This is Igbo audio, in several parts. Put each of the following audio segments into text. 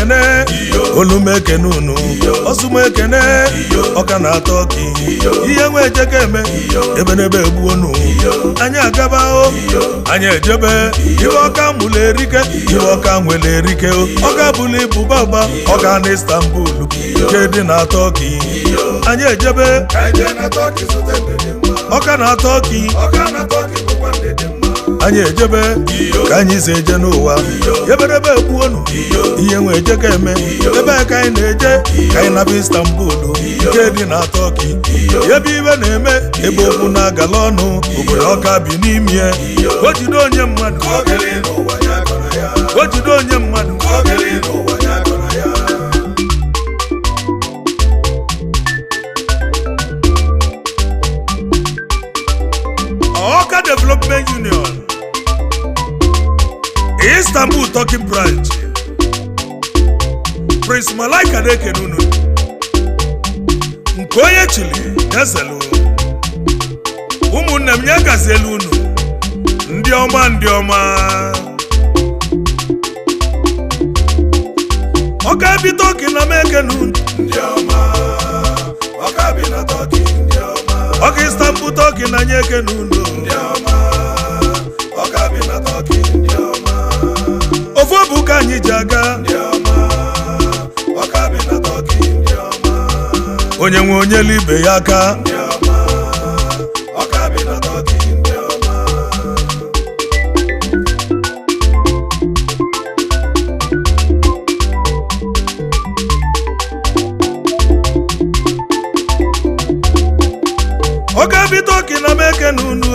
ekene olume ekene unu Ausuma ekene Awka na Turkey ihe nwe ejeke eme ebe n'ebe egbu onu anyị agaba o anyị ejebe iwe Awka mụle erike iwe Awka nwele erike Awka bụli bụ baba Awka na Istanbul nke dị na Turkey anyị ejebe Awka na Turkey anyị ejebe ka anyị si eje n'ụwa eberebe egbu onu ihe nwe ejeke eme ebe ka anyị na-eje ka anyị naba Istanbul nke dị na Turkey ebe ibe na-eme ebe okwu na-agala ọnụ obodo Awka bi n'ime o jide onye mmadụ o jide onye mmadụ Awka Development Union Istanbul Turkey branch Prince Malaika na-ekene unu nke onye chili ezelu ụmụnne m nye gazielu unu ndị ọma Awka bi Turkey na mekene unu ndị ọma Awka bi na Turkey ndị ọma Awka Istanbul Turkey na nye ekene unu ndị ọma Awka bi na Turkey ndị ọma ofu bụ ka anyị ji aga ndị ọma Awka bi na Turkey ndị ọma onye nwe onye libe ya aka ndị ọma Awka bi na Turkey ndị ọma Awka bi Turkey na mekene unu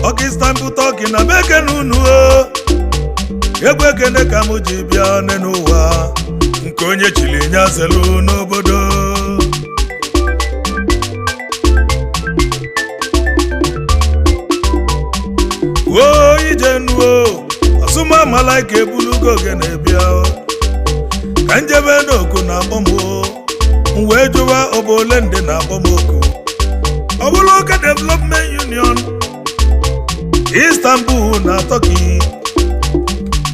Awka Istanbul Turkey na mekene unu egwu ekene ka m ji bịa n'ụwa nke onye chili nyazelu n'obodo ije nuo Ausuma Malaika ebulugo ogene bịa ka njebe n'oku na akpọmụ wee jụwa obole ndị na akpọmoku ọ bụla Awka Development Union Istanbul na Turkey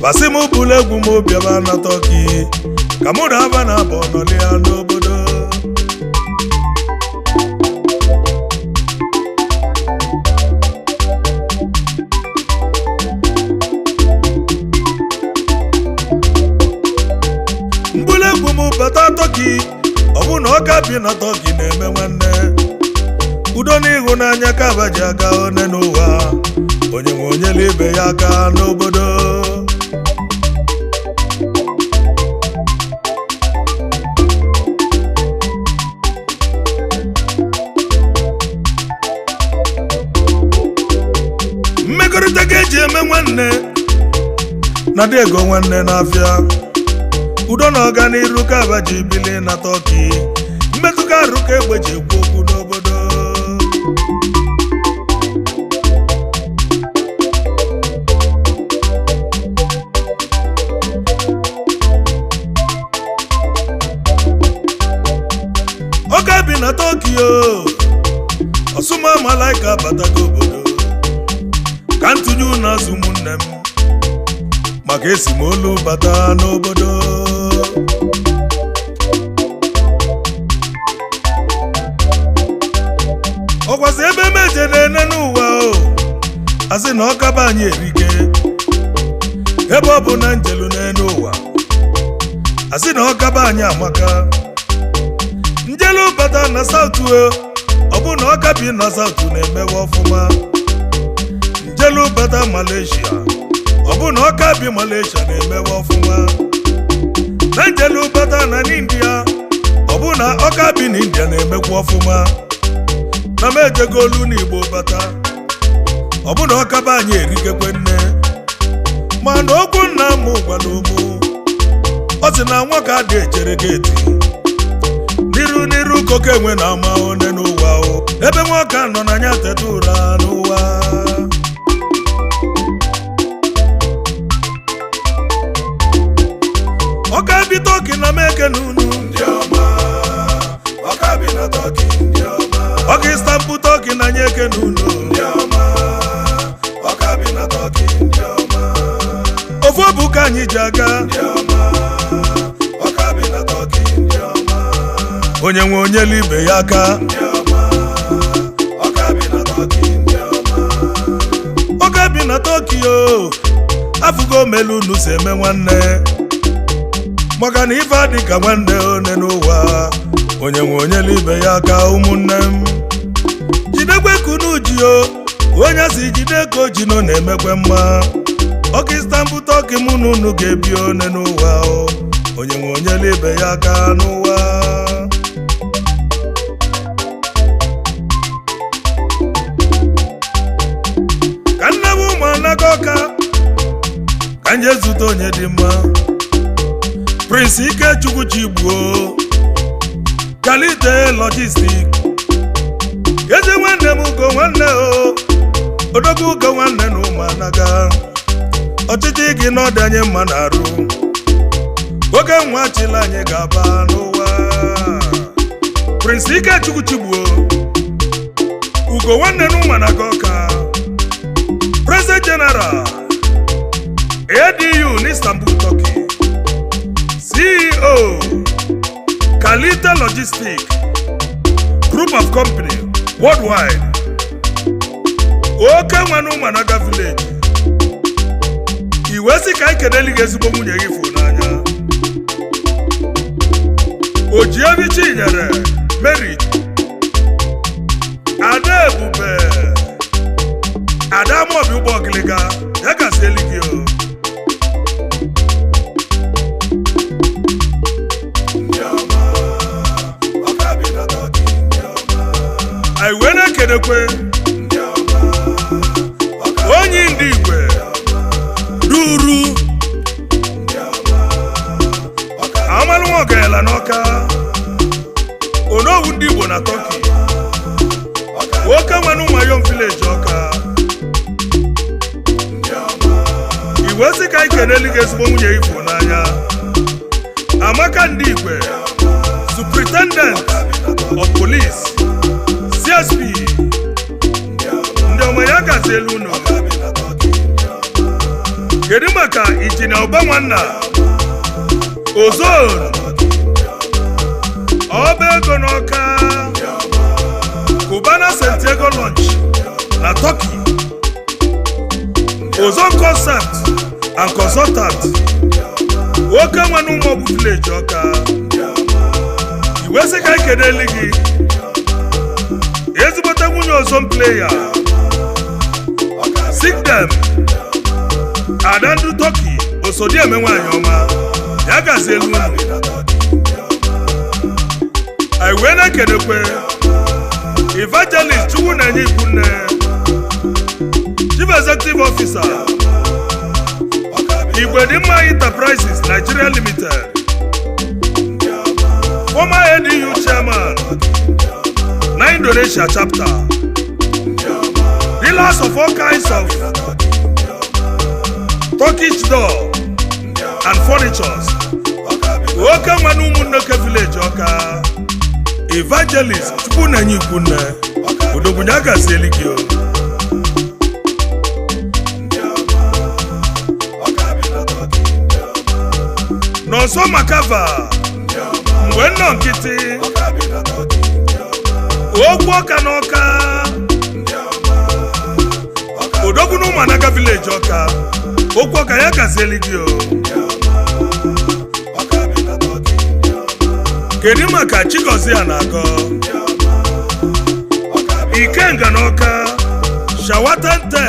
basi m bụlụ egwu m obiaba na Turkey ka mụ na aba na abụ nọli ya n'obodo mbụlụ egwu m bata Turkey ọ bụ na Awka bi na Turkey na-eme nwanne udo na ịhụnanya ka aba ji aga one n'ụwa onye nwe onye libe ya aka n'obodo mmekọrịta ka eji eme nwanne na dị ego nwanne n'afịa udo na ọganiru ka aba ji bili na Turkey mmetụka arụ ka egbe ji ekwu okwu n'obodo Awka bi na Turkey Ausuma Malaika batago obodo ka ntụnye unu azụ ụmụnne m maka esi m olu bata n'obodo ọgwazi ebe meje na-ene n'ụwa asị na Awka bụ anyị erike ebe ọ bụ na njelu na-ene ụwa asị na Awka bụ anyị amaka njelu bata na South ọ bụ na Awka bi na South na-emewe ọfụma njelu bata Malaysia ọ bụ na Awka bi Malaysia na-emewe ọfụma na njelu bata na India ọ bụ na Awka bi na India na-emekwa ọfụma na m ejego olu n'Igbo bata ọ bụ na Awka bụ anyị erikekwe nne mana okwu nna m gwara ụmụ ọ sị na nwoke adị echere geti n'iru koke enwe na ama one n'ụwa ebe nwoke nọ n'anya teta ụra n'ụwa Awka bi Turkey na mekene unu ndị ọma Awka bi na Turkey ndị ọma Awka Istanbul Turkey na nye ekene unu ndị ọma Awka bi na Turkey ndị ọma ofu bụ ka anyị ji aga ndị ọma onye nwe onye libe ya aka Ọka bi na Tokyo afụgo melu unu si eme nwanne maka na ife adị ka nwanne one n'ụwa onye nwe onye libe ya aka ụmụnne m jidekwe kunu ji onye si jide ka o ji nọ na-emekwe mma ọka Istanbul Tọki mụ na unu ga-ebi one n'ụwa onye nwe onye libe ya aka n'ụwa ka nne m ụmụ anaga Ọka ka nje zute onye dị mma Prince Ikechukwu Chigbuo Kalite Logistic eze nwanne m ugo nwanne odogwu ugo nwanne na ụmụ anaga ọchịchị gị n'ọdị anyị mma na-arụ oge nwa chila anyị ga-aba n'ụwa Prince Ikechukwu Chigbuo ugo nwanne na ụmụ anaga Ọka President General ADU n'Istanbul Turkey CEO Kalite Logistic Group of Company Worldwide oke nwanne ụmụ anaga village iwe si ka ikeneli gị ezigbo nwunye gị fụ n'anya Ojiebi Chinyere Mary Ada Ebube Ada Amobi ụgbọ ọgịlịga ya gasị eligi anyị wee na-ekedekwe onye ndị Igwe ruru amalụ nwa ọgayala n'Ọka onowu ndị Igbo na Turkey oke nwanne ụmụayọm village Ọka iwe sị ka anyị keneli gị ezigbo nwunye ifo n'anya Amaka ndị Igwe Superintendent of Police CSP ndị ọma ya gazi elu ụlọ kedu maka Injinia Ọba nwanna Ozon ọba ego n'Ọka Cubana Santiago Launch na Turkey Ozon Concept and Consultant oke nwanne ụmụọbụ village Ọka iwe sị ka ikeneli gị ezigbote nwunye Ozon player Sikdem Adandu Turkey osodi eme nwaanyị ọma ya gazi elu ụlọ anyị wee na-ekedekwe Evangelist Chukwu na-enye ikwunne Chief Executive Officer Igwe dị mma Enterprises Nigeria Limited former ADU Chairman na Indonesia Chapter dealers of all kinds of Turkish door and furnitures oke nwanne ụmụnnoke village Ọka Evangelist Chukwu na-enye ikwunne odogwunye agazi eligi n'ọsọ makava mgbe nnọọ nkịtị okwu Ọka n'Ọka odogwu na ụmụ anaga village Ọka okwu Ọka ya gazi eligi kedu maka Chigozia na-agọ Ikenga n'Ọka Shawatante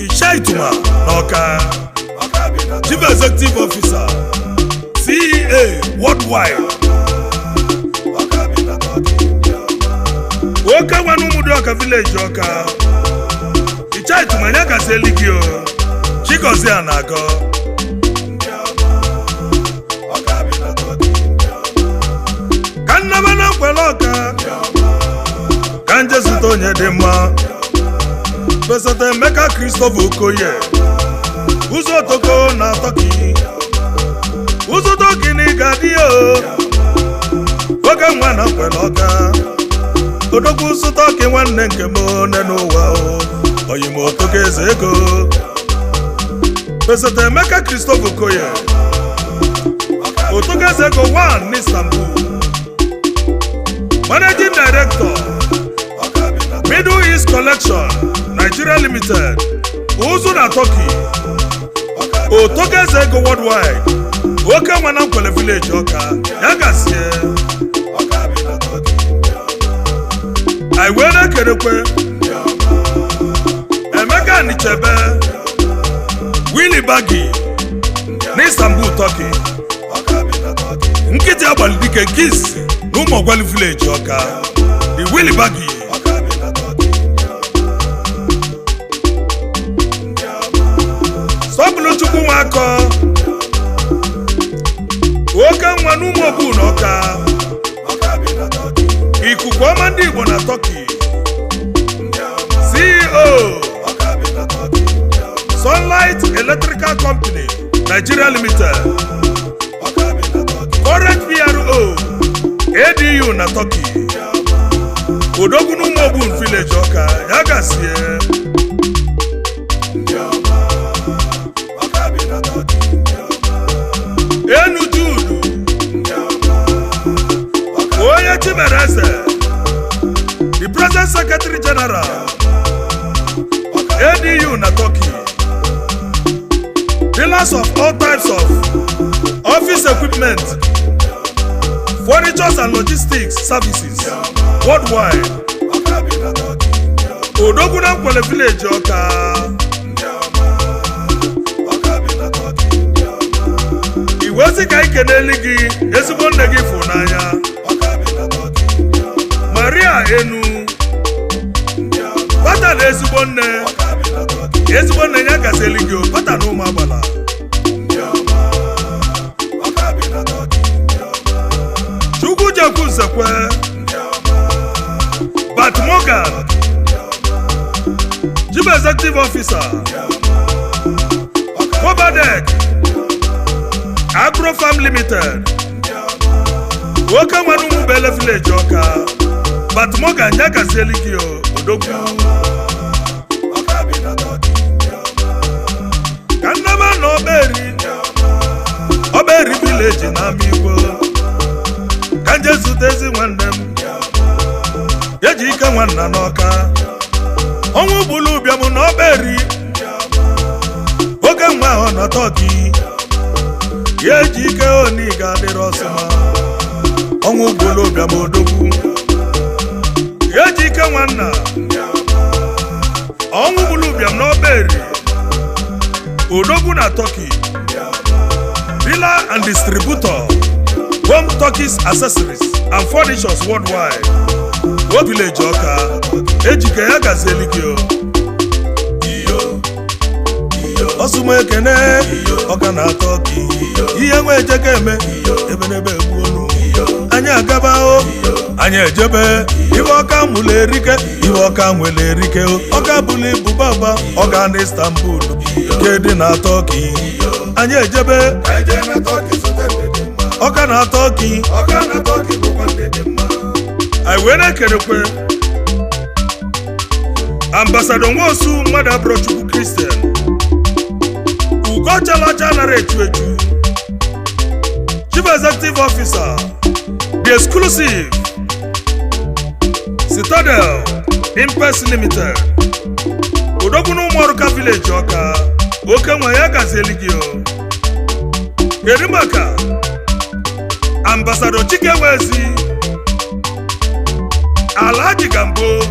Ishaituma n'Ọka Chief Executive Officer CEA Worldwide oke nwanne ụmụdị Ọka village Ọka Ishaituma ya gazi eligi Chigozia na-agọ ka nnaba na nkwele Ọka ka nje zute onye dị mma Pesata Emeka Christopher Okoye ụzọ otoko na Turkey ụzọ Turkey na ịgadi oge nwa na nkwele Ọka odogwu ụzọ Turkey nwanne nke m one n'ụwa oyim otoko eze ego Pesata Emeka Christopher Okoye otoko eze ego 1 n'Istanbul Managing Director, Middle East Collection, Nigeria Limited, Ausuma Turkey, Otogeze Ego Worldwide, Awka Manakwele Village Awka, Yagasie, Aiwele Kerekwe, Emeka Nichebe, Willy Baggy, Istanbul, Turkey, Nkiti Abalidike Kiss, Umogwali Village Awka, the Willy Baggy, Sobulu Chukwumako, Awka Nwanumobu n'Awka, Ikuku Ọma Ndị Igbo na Turkey, CEO, Sunlight Electrical Company, Nigeria Limited, current PRO, ADU na Turkey, Odogwu n'Umobu Village Awka, Yagasie, Enu Judu, Oye Chimereze, the President Secretary General, ADU na Turkey, dealers of all types of office equipment, furnitures and logistics services worldwide. Odogwu n'Akwele Village Awka, iwezi ka ikeneli gị ezigbo nne gị Funanya, Maria Enu, pata na ezigbo nne ya gazeli gị pata na ụmụ agbala. Chukwu Jekwu Nzekwe, Bat Morgan, Chief Executive Officer, Kobadek, Agro Farm Limited, Awka Nwanumubele Village Awka, Bat Morgan ya gazeli gị Odogwu. Kanama na Oberi Village na Amigbo, Kanje zutezi nwanne m, Jisike nwanna n'Awka, Ọnwụ bulu bịamụ na Oberi, oge nwa ahụ na Turkey, Jisike oni ga-adịrị Ausuma, Ọnwụ bulu bịamụ Odogwu, Jisike nwanna, Ọnwụ bulu bịam na Oberi, Odogwu na Turkey, dealer and distributor, home Turkish accessories and furnitures worldwide. What Village Awka, Ejike ya gazeli gị Ausuma ekene, Awka na Turkey, ihe nwe ejeke eme, ebe n'ebe egbuonu, anyị agaba anyị ejebe, iwe Awka mụlụ erike, iwe Awka nwere erike Awka bụlụ ibu baba, Awka na Istanbul, nke dị na Turkey, anyị ejebe, Awka na Turkey, anyị wee na-ekenekwe Ambassador Nwosu mmadụ abụrụ Chukwu Christian, Ugo Chalacha nara echu, Chief Executive Officer, The Exclusive, Citadel Impes Limited, Odogwu n'Ụmụọrụka Village Awka, oke nwa ya gazeli gị kedu maka Ambassador Chikewezi, Alhaji Gambo,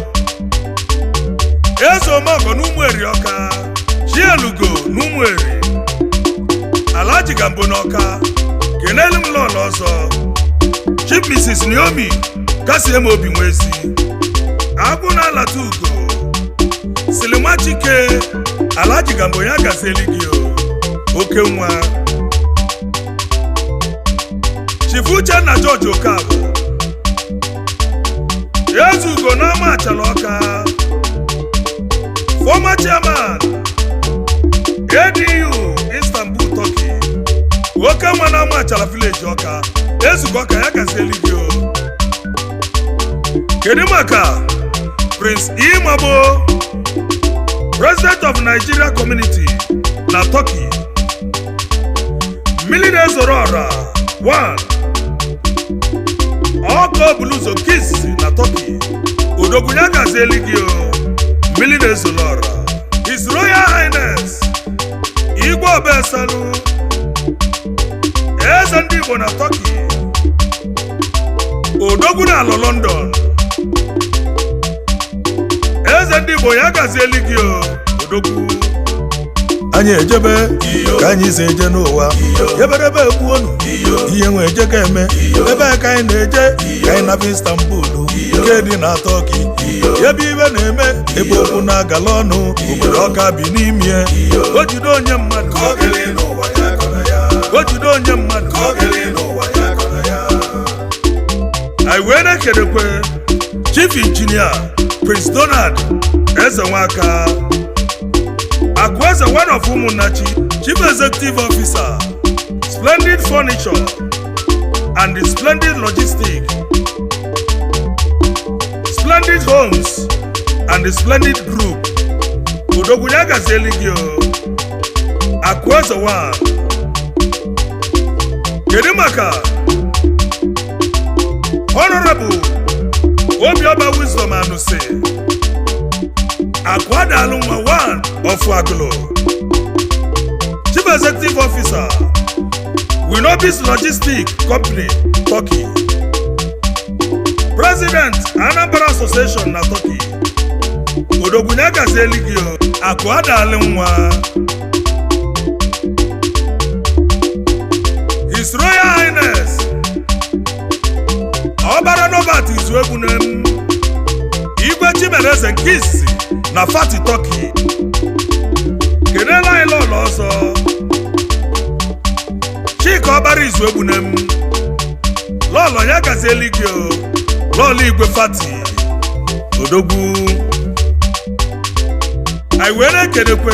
Ezeomogo n'Ụmụeri Awka, Chielugo n'Ụmụeri, Alhaji Gambo n'Awka, kenelu m lọlọ ọzọ, Chief Mrs. Naomi Kasiem Obi Nwezi, Agwụ na Alata Ugo, Silima Chike, Alhaji Gambo ya gazeli gị oke nwa, Chief Uchenna George Okafọ, Ezugo n'Ama Achala Awka, former chairman, ADU Istanbul, Turkey, oke nwa n'Ama Achala Village Awka, Ezugo Awka ya gazeli gị kedu maka Prince Imabo, President of Nigeria Community na Turkey, Millionaires Aurora 1, Oko Bluzo Kiss na Turkey Odogunya gazeli gị o mmili na-ezolora His Royal Highness Igwe Obesalu Eze ndị Igbo na Turkey Odogwu na alọ London Eze ndị Igbo ya gazieli gị o Odogwu anyị ejebe ka anyị si eje n'ụwa eberebe ekwu onu ihe nwe eje ka eme ebe ka anyị na-eje ka anyị naba Istanbul nke dị na Turkey ebe ibe na-eme ebe okwu na-agala ọnụ obodo Awka bi n'ime o jide onye mmadụ o jide onye mmadụ anyị wee na-ekelekwe Chief Engineer Prince Donald Eze Nwaka Akweze one of Umunachi, Chief Executive Officer, Splendid Furniture and the Splendid Logistics, Splendid Homes and the Splendid Group. Odogunya gazeli gị o. Akweze one. Kedu maka Honorable Obioba Wisdom Anuse Akwada Alumwa one of Aglo, Chief Executive Officer, Winobis Logistics Company, Turkey, President Anambra Association na Turkey, Odogunya gazeli gị o. Akwada Alumwa, His Royal Highness Obara Novat Izuebunem Igwe Chimereze Nkisi na Fati Turkey Kenela Ilolo ọzọ Chika Obara Izuebunem Lolo ya gazieli gị o Lolo Igwe Fati Odogwu anyị were kedekwe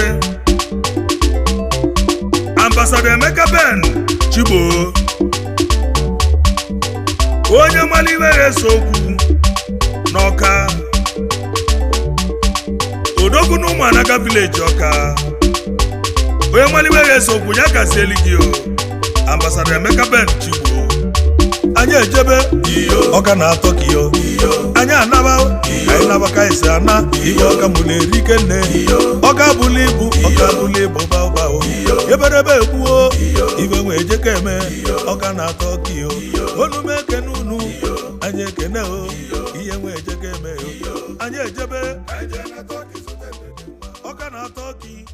Ambassador Emeka Ben Chibo onye maliwere sokwu n'Awka Odogwu n'ụmụ Anaga Village Awka onye maliwere sokwu ya gazieli gị o Ambassador Emeka Ben Chibo anyị ejebe Awka na Turkey o anyị anaba anyị naba ka isi ana ihe Awka mụ na-erike nne Awka bụlụ ibu baba o eberebe ekwu ibe nwe eje ka eme Awka na Turkey o olu m ekene unu anyị ekene o ihe nwe eje ka eme anyị ejebe Awka na Turkey